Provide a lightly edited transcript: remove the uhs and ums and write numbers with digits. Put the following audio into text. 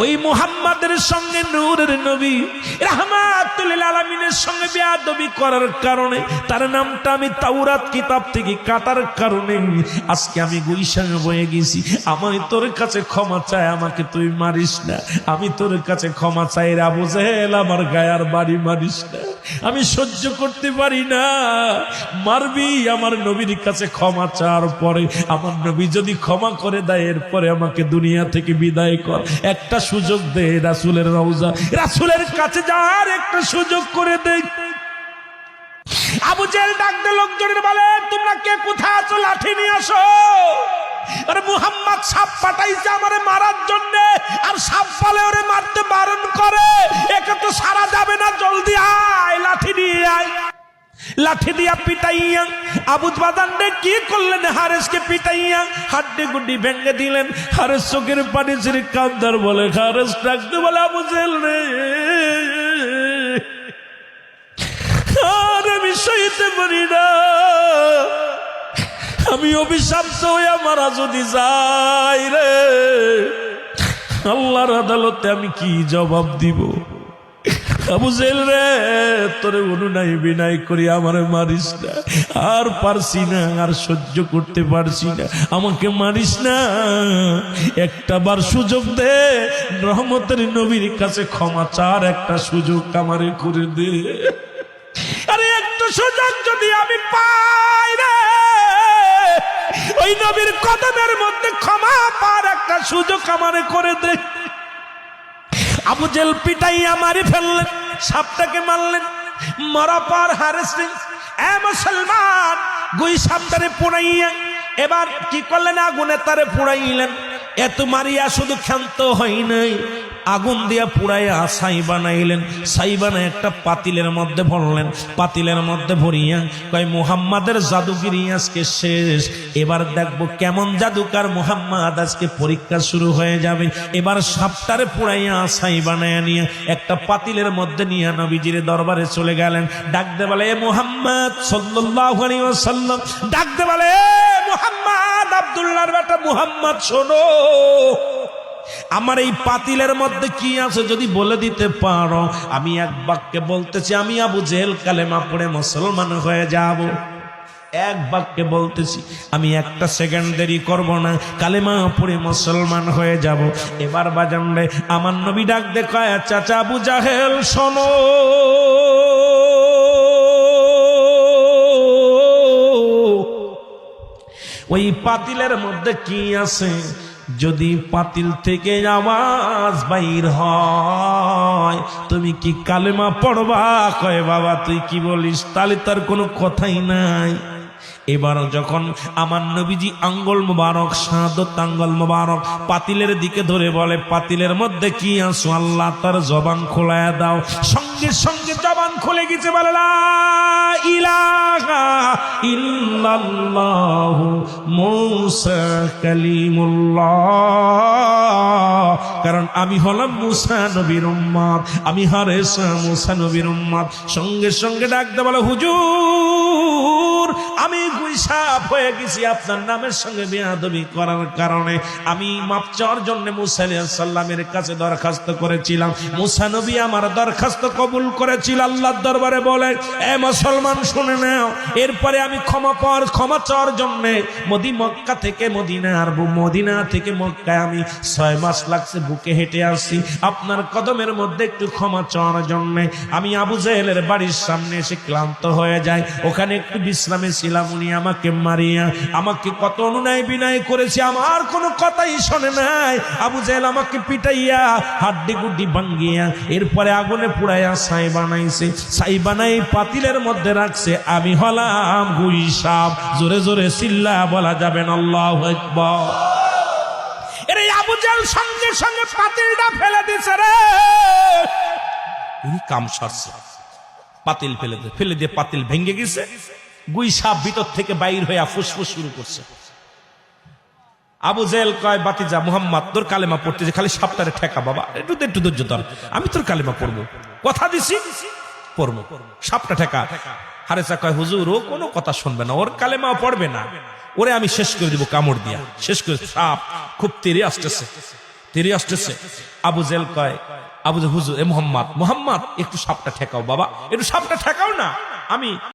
ওই মুহাম্মাদের সঙ্গে নূরের নবী রাহমাতুল লিল আলামিনের সঙ্গে বেয়াদবি করার কারণে তার নামটা আমি তাওরাত কিতাব থেকে কাটার কারণে আজকে আমি গুইশান বয়ে গেছি। আমি তোর কাছে ক্ষমা চাই, আমাকে তুই মারিস না। আমি তোর কাছে ক্ষমা চাই রে আবু জেহেল, আমার গায়ার বাড়ি মারিস না, আমি সহ্য করতে পারি না। মারবি, আমার নবীর কাছে ক্ষমা চাওয়ার পরে আমার নবী যদি ক্ষমা করে দেয় এরপরে আমাকে দুনিয়া থেকে বিদায় কর। একটা সুযোগ দে রাসূলের রওজা, রাসূলের কাছে যাওয়ার একটা সুযোগ করে দে। আবু জেহেল ডাকতে লোকজনের বলে, তোমরা কে কোথায় আছো, লাঠি নিয়ে আসো। আরে মুহাম্মদ সাপ পাঠাইছে আমারে মারার জন্য, আর সাপ বলে ওরে মারতে বারণ করে, একে তো সারা যাবে না, জলদি আয়, লাঠি নিয়ে আয়। লাঠি দিয়া পিটাইয়া আবু বাদানরে কি করলেন, হারেসকে পিটাইয়া হাড্ডি গুড্ডি ভেঙে দিলেন। হারেস চোখের পানি ছেড়ে কান্দার বলে, হারেস ডাকতে বলে, আবু জেহেল রে, আর আমি সইতে পারি না, আমি অভিশপ্ত হইয়া মারা যদি যাই রে, আল্লাহর আদালতে আমি কি জবাব দিব। আবু জেহেল রে, তোরে অনুনয় বিনয় করি আমারে মারিস না, আর পারছি না, আর সহ্য করতে পারছি না, আমাকে মারিস না, একটা বার সুযোগ দে, রহমতের নবীর কাছে ক্ষমা চার একটা সুযোগ আমারে করে দে। আরে একটা সুযোগ যদি আমি পাই রে, ওই নবীর কদমের মধ্যে ক্ষমা পার একটা সুযোগ আমারে করে দে। আবু জেহেল পিটাইয়া মারি ফেললেন, সাপটাকে মারলেন। মারা পার হারেস এ মুসলমান গুই সাপটারে পোড়াইয়া এবার কি করলেন, আগুনে তারে পোড়াইলেন। এত মারিয়া শুধু ক্ষান্ত হয় নাই, আগুন দিয়া পুড়াইয়া ছাই বানাইলেন। ছাই বানায় একটা পাতিলের মধ্যে ভরলেন। পাতিলের মধ্যে ভরিয়া কয়, মুহাম্মাদের জাদুগিরি আজকে শেষ, এবার দেখবো কেমন জাদুকার মুহাম্মদ, আজকে পরীক্ষা শুরু হয়ে যাবে। এবার সাপটারে পুড়াইয়া ছাই বানাইয়া নিয়ে একটা পাতিলের মধ্যে নিয়ে নবীজির দরবারে চলে গেলেন। ডাকতে বলে, এ মুহাম্মদ সাল্লাল্লাহু আলাইহি ওয়াসাল্লাম, ডাকতে বলে, এ মুহাম্মদ, আব্দুল্লাহর বেটা মুহাম্মদ, শোনো, আমার এই পাতিলের মধ্যে কি আছে যদি বলে দিতে পারো, আমি এক বাক্যে বলতেছি, আমি আবু জেহেল কালেমা পড়ে মুসলমান হয়ে যাব। এক বাক্যে বলতেছি, আমি একটা সেকেন্ড দেরি করব না, কালেমা পড়ে মুসলমান হয়ে যাব। এবার বাজান রে, আমার নবী ডাক দেখায়, চাচা আবু জাহেল শোনো, ওই পাতিলের মধ্যে কি আছে যদি পাতিল থেকে আওয়াজ বাইর হয়, তুমি কি কালেমা পড়বা? কয়, বাবা তুই কি বলিস, তাহলে তার কোনো কথাই নাই। এবার যখন আমার নবীজি আঙ্গুল মুবারক, শাহাদত আঙ্গুল মুবারক পাতিলের দিকে ধরে বলে, পাতিলের মধ্যে কি আছো, আল্লাহ তার জবান খোলায়া দাও। সঙ্গে সঙ্গে জবান খুলে গেছে, বলে লা ইলাহা ইল্লাল্লাহু মুসা কালিমুল্লাহ। কারণ আমি হলাম মুসা নবীর উম্মত, আমি হারেসা মুসা নবীর উম্মত। সঙ্গে সঙ্গে ডাকতে বলে, হুজুর আমি গুইসাপ হয়ে গেছি, আপনার নামের সঙ্গে বেয়াদবি করার কারণে আমি মাপ চাওয়ার জন্য মুসা আলাইহিস সালামের কাছে দরখাস্ত করেছিলাম। মুসা নবী আমার দরখাস্ত কবুল করেছিল আল্লাহর দরবারে। বলে, এ মুসলমান শুনে নাও, এরপরে আমি ক্ষমা চাওয়ার জন্য মক্কা থেকে মদিনা, আর মদিনা থেকে মক্কায় আমি 6 মাস লাগছে বুকে হেঁটে আসছি আপনার কদমের মধ্যে একটু ক্ষমা চাওয়ার জন্য। আমি আবু জেহেলের বাড়ির সামনে এসে ক্লান্ত হয়ে যাই, ওখানে একটু বিশ্রামে ছিলাম। উনি আমাকে মারিয়া আমাকে কত অনুনয় বিনয় করেছে, আমার কোনো কথাই শোনে নাই। আবু জেহেল আমাকে পিটাইয়া হাড্ডি গুড্ডি ভাঙ্গিয়া এরপরে আগুনে পুড়াইয়া ছাই বানাইছে। ছাই বানাই পাতিলের মধ্যে রাখছে। আমি হলাম গুইসাপ। জোরে জোরে চিল্লা বলা যাবে না আল্লাহু আকবার। এর আবু জেহেল সঙ্গে সঙ্গে পাতিলটা ফেলে দিছে রে, উনি কাম সারছে। পাতিল ফেলে দিয়ে পাতিল ভেঙে গেছে। গুইসাপ ভিতর থেকে বাইর হয়ে ফুসফুস শুরু করছে। আবু জেহেল কয়, বাতিজা মুহাম্মদ তোর কালেমা পড়তেছে, খালি সাপটারে ঠেকা বাবা, একটু ধৈর্য ধর, আমি তোর কালেমা পড়বো, কথা দিছি পড়বো, সাপটা ঠেকা। হারেসা কয়, হুজুর ও কোনো কথা শুনবে না, ওর কালেমা পড়বে না, ওরে আমি শেষ করে দিব কামড় দিয়া, শেষ করে। সাপ খুব তেরে আসতেছে, তেরে আসতেছে। আবু জেল কয়, আবু হুজুর, এ মোহাম্মদ, মোহাম্মদ একটু সাপটা ঠেকাও বাবা, একটু সাপটা ঠেকাও না, আমি